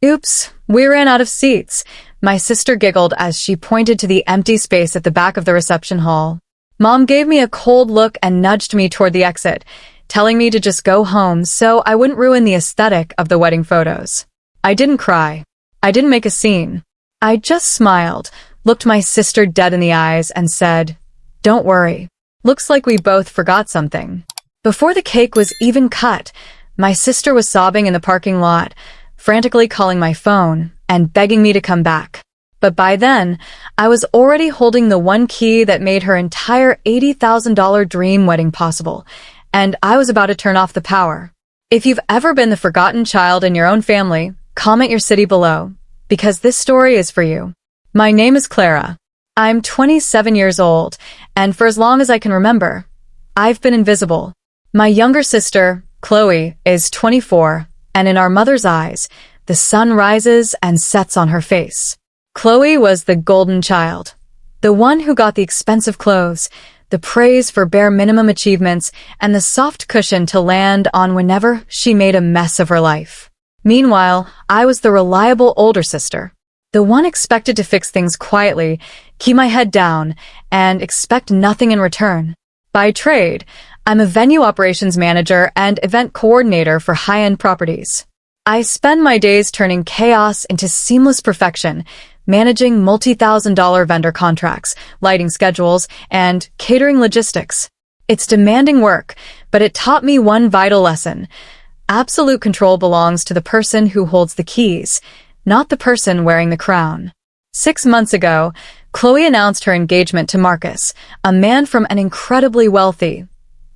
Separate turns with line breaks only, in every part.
Oops, we ran out of seats. My sister giggled as she pointed to the empty space at the back of the reception hall. Mom gave me a cold look and nudged me toward the exit, telling me to just go home so I wouldn't ruin the aesthetic of the wedding photos. I didn't cry. I didn't make a scene. I just smiled, looked my sister dead in the eyes, and said, "Don't worry. Looks like we both forgot something." Before the cake was even cut, my sister was sobbing in the parking lot, frantically calling my phone and begging me to come back. But by then, I was already holding the one key that made her entire $80,000 dream wedding possible, and I was about to turn off the power. If you've ever been the forgotten child in your own family, comment your city below, because this story is for you. My name is Clara. I'm 27 years old, and for as long as I can remember, I've been invisible. My younger sister, Chloe, is 24, and in our mother's eyes, the sun rises and sets on her face. Chloe was the golden child, the one who got the expensive clothes, the praise for bare minimum achievements, and the soft cushion to land on whenever she made a mess of her life. Meanwhile, I was the reliable older sister, the one expected to fix things quietly, keep my head down, and expect nothing in return. By trade, I'm a venue operations manager and event coordinator for high-end properties. I spend my days turning chaos into seamless perfection, managing multi-thousand-dollar vendor contracts, lighting schedules, and catering logistics. It's demanding work, but it taught me one vital lesson. Absolute control belongs to the person who holds the keys, not the person wearing the crown. 6 months ago, Chloe announced her engagement to Marcus, a man from an incredibly wealthy,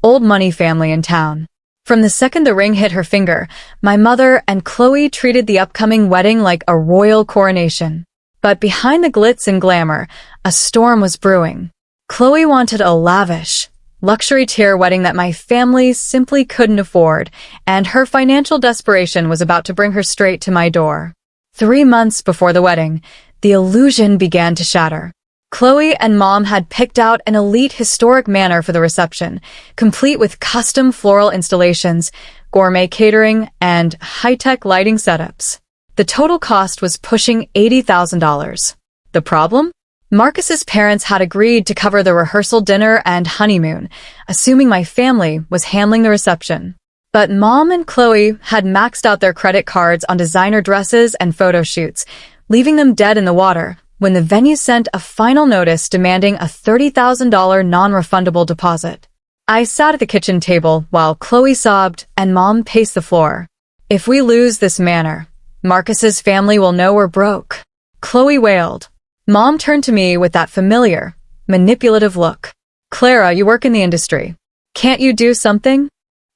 old money family in town. From the second the ring hit her finger, my mother and Chloe treated the upcoming wedding like a royal coronation. But behind the glitz and glamour, a storm was brewing. Chloe wanted a lavish, luxury tier wedding that my family simply couldn't afford, and her financial desperation was about to bring her straight to my door. 3 months before the wedding, the illusion began to shatter. Chloe and Mom had picked out an elite historic manor for the reception, complete with custom floral installations, gourmet catering, and high-tech lighting setups. The total cost was pushing $80,000. The problem? Marcus's parents had agreed to cover the rehearsal dinner and honeymoon, assuming my family was handling the reception. But Mom and Chloe had maxed out their credit cards on designer dresses and photo shoots, leaving them dead in the water when the venue sent a final notice demanding a $30,000 non-refundable deposit. I sat at the kitchen table while Chloe sobbed and Mom paced the floor. "If we lose this manor, Marcus's family will know we're broke," Chloe wailed. Mom turned to me with that familiar, manipulative look. "Clara, you work in the industry. Can't you do something?"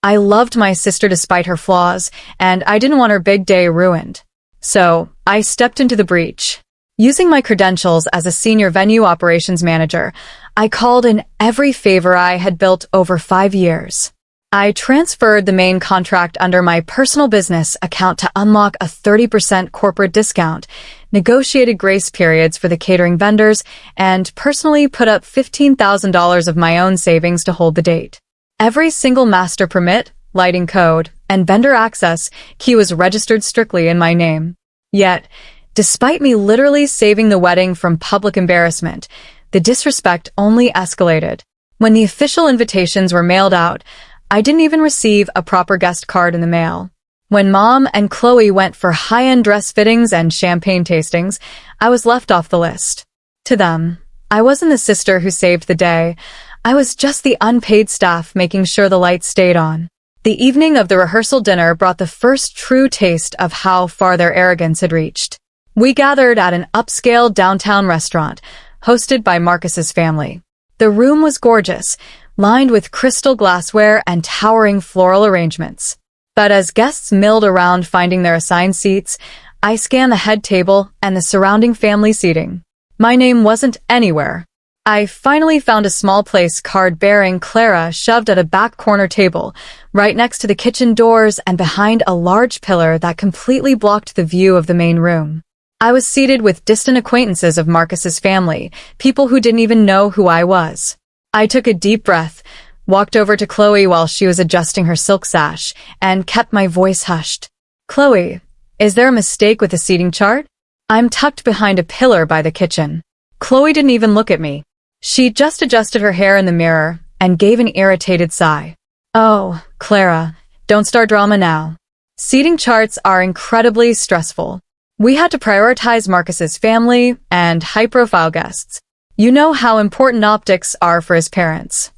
I loved my sister despite her flaws, and I didn't want her big day ruined. So, I stepped into the breach. Using my credentials as a senior venue operations manager, I called in every favor I had built over 5 years. I transferred the main contract under my personal business account to unlock a 30% corporate discount, negotiated grace periods for the catering vendors, and personally put up $15,000 of my own savings to hold the date. Every single master permit, lighting code, and vendor access key was registered strictly in my name. Yet, despite me literally saving the wedding from public embarrassment, the disrespect only escalated. When the official invitations were mailed out, I didn't even receive a proper guest card in the mail. When Mom and Chloe went for high-end dress fittings and champagne tastings, I was left off the list. To them, I wasn't the sister who saved the day. I was just the unpaid staff making sure the lights stayed on. The evening of the rehearsal dinner brought the first true taste of how far their arrogance had reached. We gathered at an upscale downtown restaurant, hosted by Marcus's family. The room was gorgeous, lined with crystal glassware and towering floral arrangements. But as guests milled around finding their assigned seats, I scanned the head table and the surrounding family seating. My name wasn't anywhere. I finally found a small place card bearing Clara shoved at a back corner table, right next to the kitchen doors and behind a large pillar that completely blocked the view of the main room. I was seated with distant acquaintances of Marcus's family, people who didn't even know who I was. I took a deep breath, walked over to Chloe while she was adjusting her silk sash, and kept my voice hushed. "Chloe, Is there a mistake with the seating chart? I'm tucked behind a pillar by the kitchen. Chloe didn't even look at me. She just adjusted her hair in the mirror and gave an irritated sigh. Oh, Clara, don't start drama now. Seating charts are incredibly stressful. We had to prioritize Marcus's family and high-profile guests. You know how important optics are for his parents.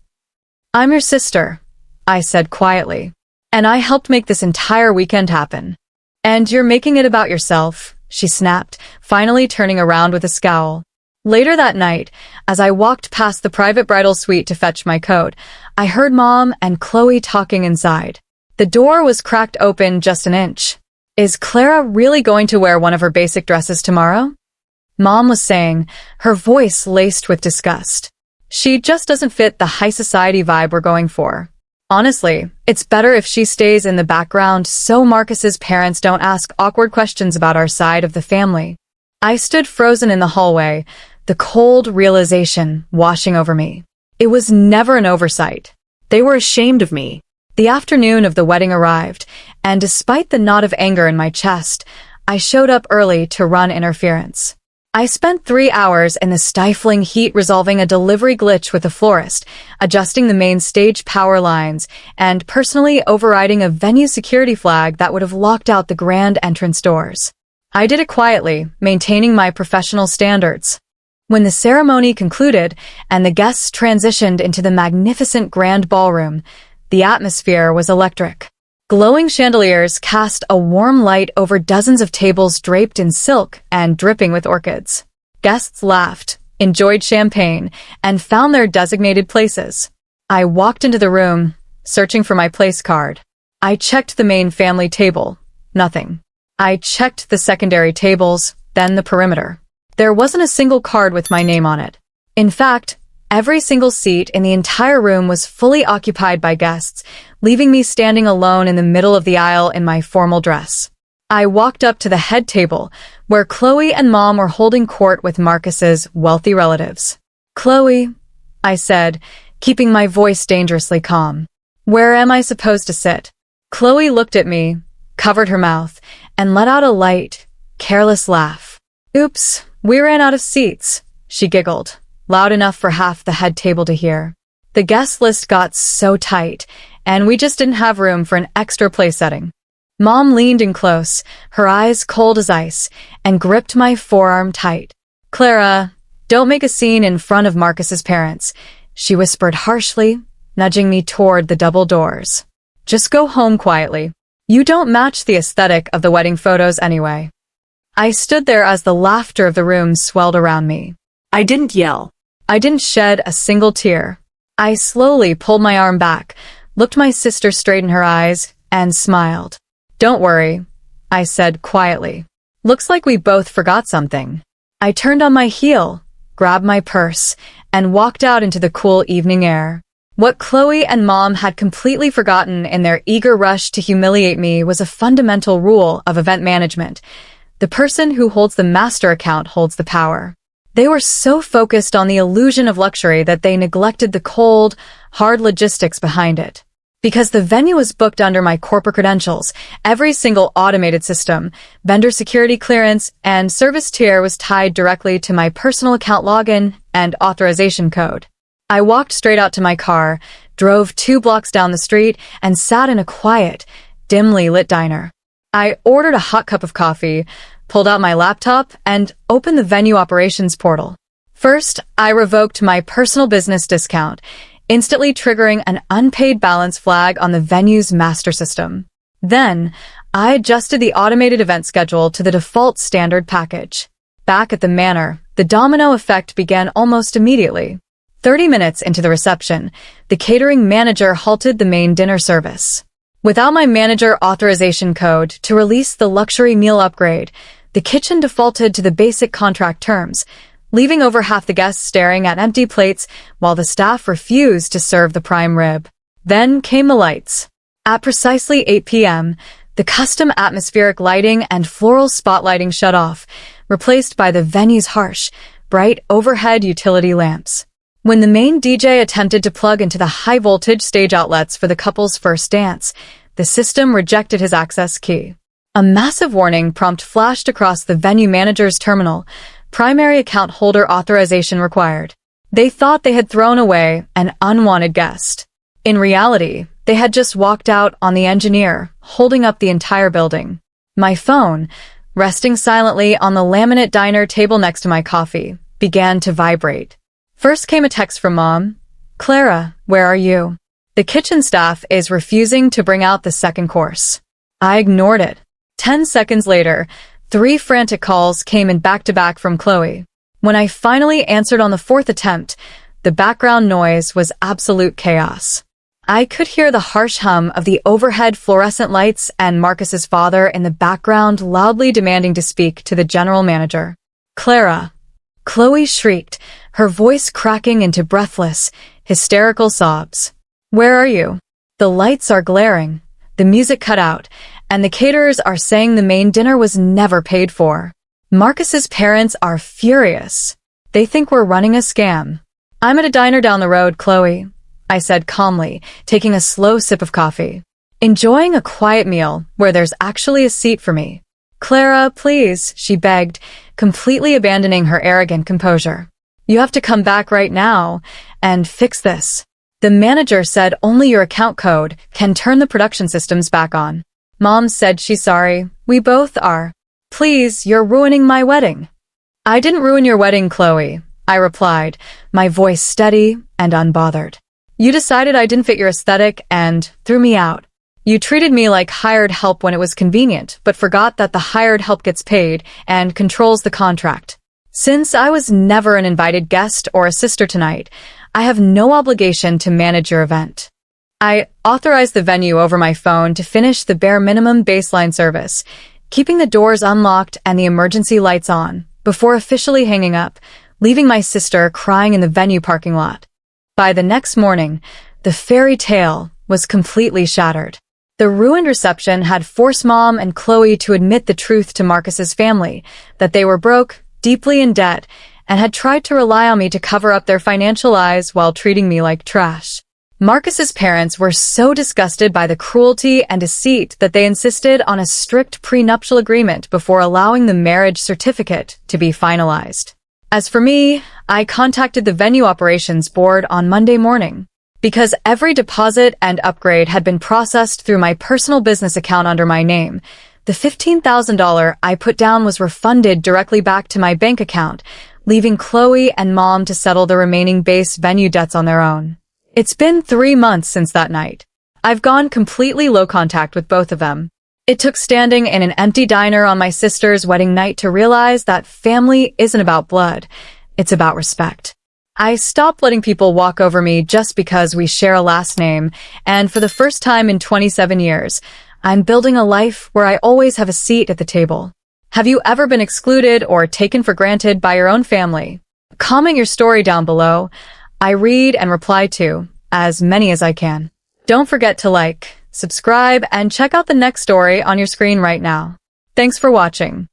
I'm your sister, I said quietly, and I helped make this entire weekend happen. And you're making it about yourself, she snapped, finally turning around with a scowl. Later that night, as I walked past the private bridal suite to fetch my coat, I heard Mom and Chloe talking inside. The door was cracked open just an inch. Is Clara really going to wear one of her basic dresses tomorrow? Mom was saying, her voice laced with disgust. She just doesn't fit the high society vibe we're going for. Honestly, it's better if she stays in the background so Marcus's parents don't ask awkward questions about our side of the family. I stood frozen in the hallway, the cold realization washing over me. It was never an oversight. They were ashamed of me. The afternoon of the wedding arrived, and despite the knot of anger in my chest, I showed up early to run interference. I spent 3 hours in the stifling heat resolving a delivery glitch with the florist, adjusting the main stage power lines, and personally overriding a venue security flag that would have locked out the grand entrance doors. I did it quietly, maintaining my professional standards. When the ceremony concluded and the guests transitioned into the magnificent grand ballroom, the atmosphere was electric. Glowing chandeliers cast a warm light over dozens of tables draped in silk and dripping with orchids. Guests laughed, enjoyed champagne, and found their designated places. I walked into the room, searching for my place card. I checked the main family table. Nothing. I checked the secondary tables, then the perimeter. There wasn't a single card with my name on it. In fact, every single seat in the entire room was fully occupied by guests, leaving me standing alone in the middle of the aisle in my formal dress. I walked up to the head table, where Chloe and Mom were holding court with Marcus's wealthy relatives. Chloe, I said, keeping my voice dangerously calm. Where am I supposed to sit? Chloe looked at me, covered her mouth, and let out a light, careless laugh. Oops, we ran out of seats, she giggled, loud enough for half the head table to hear. The guest list got so tight, and we just didn't have room for an extra place setting. Mom leaned in close, her eyes cold as ice, and gripped my forearm tight. Clara, don't make a scene in front of Marcus's parents, she whispered harshly, nudging me toward the double doors. Just go home quietly. You don't match the aesthetic of the wedding photos anyway. I stood there as the laughter of the room swelled around me.
I didn't yell.
I didn't shed a single tear. I slowly pulled my arm back, looked my sister straight in her eyes, and smiled. Don't worry, I said quietly. Looks like we both forgot something. I turned on my heel, grabbed my purse, and walked out into the cool evening air. What Chloe and Mom had completely forgotten in their eager rush to humiliate me was a fundamental rule of event management. The person who holds the master account holds the power. They were so focused on the illusion of luxury that they neglected the cold, hard logistics behind it. Because the venue was booked under my corporate credentials, every single automated system, vendor security clearance, and service tier was tied directly to my personal account login and authorization code. I walked straight out to my car, drove 2 blocks down the street, and sat in a quiet, dimly lit diner. I ordered a hot cup of coffee, pulled out my laptop, and opened the venue operations portal. First, I revoked my personal business discount, instantly triggering an unpaid balance flag on the venue's master system. Then, I adjusted the automated event schedule to the default standard package. Back at the manor, the domino effect began almost immediately. 30 minutes into the reception, the catering manager halted the main dinner service. Without my manager authorization code to release the luxury meal upgrade, the kitchen defaulted to the basic contract terms, leaving over half the guests staring at empty plates while the staff refused to serve the prime rib. Then came the lights. At precisely 8 p.m., the custom atmospheric lighting and floral spotlighting shut off, replaced by the venue's harsh, bright overhead utility lamps. When the main DJ attempted to plug into the high-voltage stage outlets for the couple's first dance, the system rejected his access key. A massive warning prompt flashed across the venue manager's terminal. Primary account holder authorization required. They thought they had thrown away an unwanted guest. In reality, they had just walked out on the engineer, holding up the entire building. My phone, resting silently on the laminate diner table next to my coffee, began to vibrate. First came a text from Mom. "Clara, where are you? The kitchen staff is refusing to bring out the second course." I ignored it. 10 seconds later, 3 frantic calls came in back-to-back from Chloe. When I finally answered on the 4th attempt, the background noise was absolute chaos. I could hear the harsh hum of the overhead fluorescent lights and Marcus's father in the background loudly demanding to speak to the general manager. "Clara!" Chloe shrieked, her voice cracking into breathless, hysterical sobs. "Where are you? The lights are glaring, the music cut out, and the caterers are saying the main dinner was never paid for. Marcus's parents are furious. They think we're running a scam." "I'm at a diner down the road, Chloe," I said calmly, taking a slow sip of coffee. "Enjoying a quiet meal where there's actually a seat for me." "Clara, please," she begged, completely abandoning her arrogant composure. "You have to come back right now and fix this. The manager said only your account code can turn the production systems back on." Mom said she's sorry. We both are. "Please, you're ruining my wedding." "I didn't ruin your wedding, Chloe," I replied, my voice steady and unbothered. "You decided I didn't fit your aesthetic and threw me out. You treated me like hired help when it was convenient, but forgot that the hired help gets paid and controls the contract. Since I was never an invited guest or a sister tonight, I have no obligation to manage your event." I authorized the venue over my phone to finish the bare minimum baseline service, keeping the doors unlocked and the emergency lights on, before officially hanging up, leaving my sister crying in the venue parking lot. By the next morning, the fairy tale was completely shattered. The ruined reception had forced Mom and Chloe to admit the truth to Marcus's family, that they were broke, deeply in debt, and had tried to rely on me to cover up their financial lies while treating me like trash. Marcus's parents were so disgusted by the cruelty and deceit that they insisted on a strict prenuptial agreement before allowing the marriage certificate to be finalized. As for me, I contacted the venue operations board on Monday morning. Because every deposit and upgrade had been processed through my personal business account under my name, the $15,000 I put down was refunded directly back to my bank account, leaving Chloe and Mom to settle the remaining base venue debts on their own. It's been 3 months since that night. I've gone completely low contact with both of them. It took standing in an empty diner on my sister's wedding night to realize that family isn't about blood, it's about respect. I stopped letting people walk over me just because we share a last name, and for the first time in 27 years, I'm building a life where I always have a seat at the table. Have you ever been excluded or taken for granted by your own family? Comment your story down below. I read and reply to as many as I can. Don't forget to like, subscribe, and check out the next story on your screen right now. Thanks for watching.